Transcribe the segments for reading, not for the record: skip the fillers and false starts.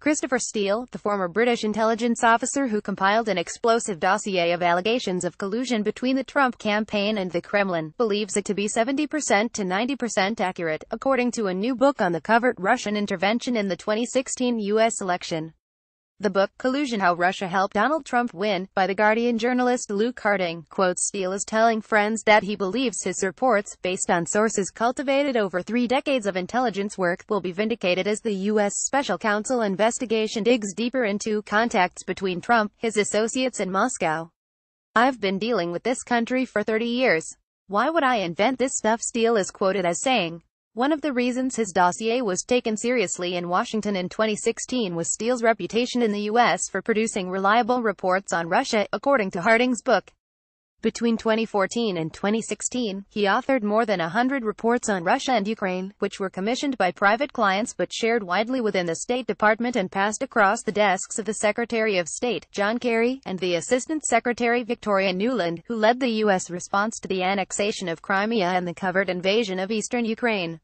Christopher Steele, the former British intelligence officer who compiled an explosive dossier of allegations of collusion between the Trump campaign and the Kremlin, believes it to be 70% to 90% accurate, according to a new book on the covert Russian intervention in the 2016 U.S. election. The book, Collusion: How Russia Helped Donald Trump Win, by The Guardian journalist Luke Harding, quotes Steele as telling friends that he believes his reports, based on sources cultivated over 3 decades of intelligence work, will be vindicated as the U.S. Special Counsel investigation digs deeper into contacts between Trump, his associates and Moscow. "I've been dealing with this country for 30 years. Why would I invent this stuff?" Steele is quoted as saying. One of the reasons his dossier was taken seriously in Washington in 2016 was Steele's reputation in the U.S. for producing reliable reports on Russia, according to Harding's book. Between 2014 and 2016, he authored more than 100 reports on Russia and Ukraine, which were commissioned by private clients but shared widely within the State Department and passed across the desks of the Secretary of State, John Kerry, and the Assistant Secretary Victoria Nuland, who led the U.S. response to the annexation of Crimea and the covert invasion of eastern Ukraine.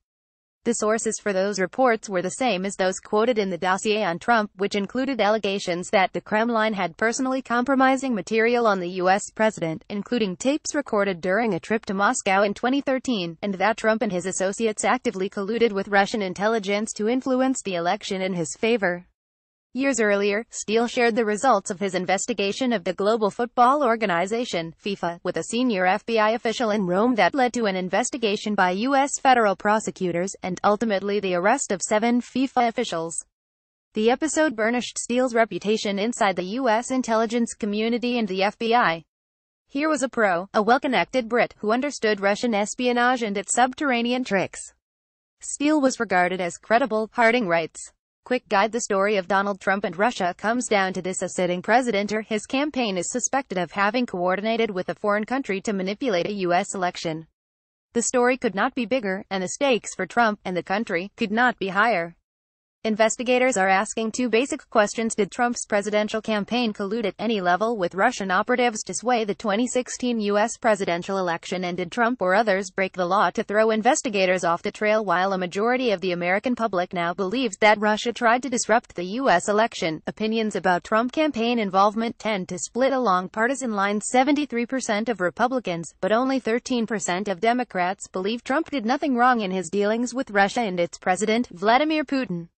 The sources for those reports were the same as those quoted in the dossier on Trump, which included allegations that the Kremlin had personally compromising material on the U.S. president, including tapes recorded during a trip to Moscow in 2013, and that Trump and his associates actively colluded with Russian intelligence to influence the election in his favor. Years earlier, Steele shared the results of his investigation of the global football organization, FIFA, with a senior FBI official in Rome that led to an investigation by U.S. federal prosecutors, and ultimately the arrest of 7 FIFA officials. The episode burnished Steele's reputation inside the U.S. intelligence community and the FBI. Here was a well-connected Brit, who understood Russian espionage and its subterranean tricks. Steele was regarded as credible, Harding writes. Quick guide: the story of Donald Trump and Russia comes down to this: a sitting president or his campaign is suspected of having coordinated with a foreign country to manipulate a U.S. election. The story could not be bigger, and the stakes for Trump and the country could not be higher. Investigators are asking 2 basic questions. Did Trump's presidential campaign collude at any level with Russian operatives to sway the 2016 U.S. presidential election, and did Trump or others break the law to throw investigators off the trail? While a majority of the American public now believes that Russia tried to disrupt the U.S. election, opinions about Trump campaign involvement tend to split along partisan lines. 73% of Republicans, but only 13% of Democrats, believe Trump did nothing wrong in his dealings with Russia and its president, Vladimir Putin.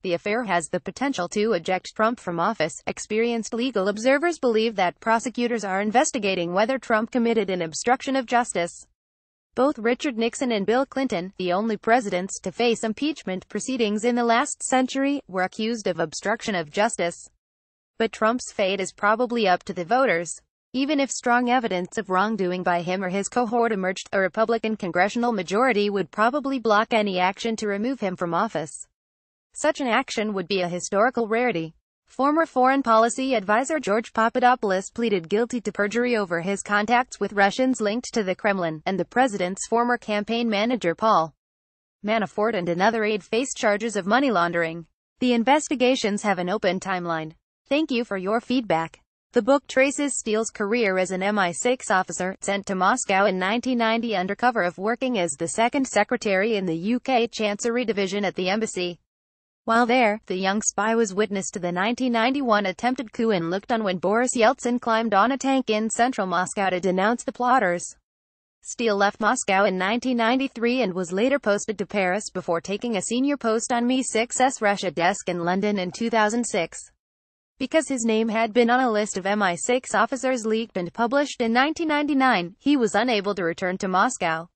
The affair has the potential to eject Trump from office. Experienced legal observers believe that prosecutors are investigating whether Trump committed an obstruction of justice. Both Richard Nixon and Bill Clinton, the only presidents to face impeachment proceedings in the last century, were accused of obstruction of justice. But Trump's fate is probably up to the voters. Even if strong evidence of wrongdoing by him or his cohort emerged, a Republican congressional majority would probably block any action to remove him from office. Such an action would be a historical rarity. Former foreign policy advisor George Papadopoulos pleaded guilty to perjury over his contacts with Russians linked to the Kremlin, and the president's former campaign manager Paul Manafort and another aide faced charges of money laundering. The investigations have an open timeline. Thank you for your feedback. The book traces Steele's career as an MI6 officer, sent to Moscow in 1990 under cover of working as the second secretary in the UK Chancery Division at the embassy. While there, the young spy was witness to the 1991 attempted coup and looked on when Boris Yeltsin climbed on a tank in central Moscow to denounce the plotters. Steele left Moscow in 1993 and was later posted to Paris before taking a senior post on MI6's Russia desk in London in 2006. Because his name had been on a list of MI6 officers leaked and published in 1999, he was unable to return to Moscow.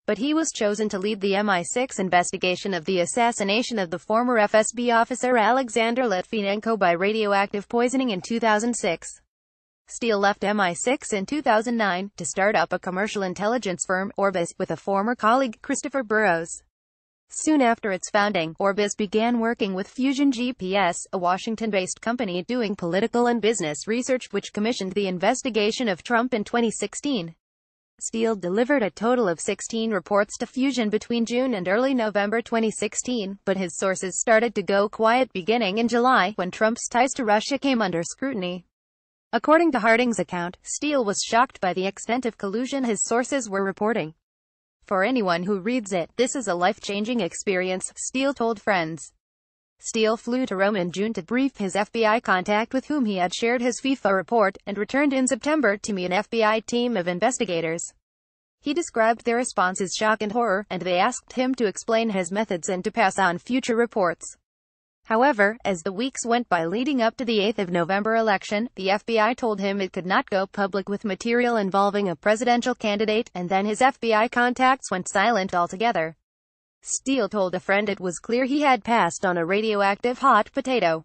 But he was chosen to lead the MI6 investigation of the assassination of the former FSB officer Alexander Litvinenko by radioactive poisoning in 2006. Steele left MI6 in 2009 to start up a commercial intelligence firm, Orbis, with a former colleague, Christopher Burrows. Soon after its founding, Orbis began working with Fusion GPS, a Washington-based company doing political and business research, which commissioned the investigation of Trump in 2016. Steele delivered a total of 16 reports to Fusion between June and early November 2016, but his sources started to go quiet beginning in July, when Trump's ties to Russia came under scrutiny. According to Harding's account, Steele was shocked by the extent of collusion his sources were reporting. For anyone who reads it, this is a life-changing experience, Steele told friends. Steele flew to Rome in June to brief his FBI contact with whom he had shared his FIFA report, and returned in September to meet an FBI team of investigators. He described their response as shock and horror, and they asked him to explain his methods and to pass on future reports. However, as the weeks went by leading up to the 8th of November election, the FBI told him it could not go public with material involving a presidential candidate, and then his FBI contacts went silent altogether. Steele told a friend it was clear he had passed on a radioactive hot potato.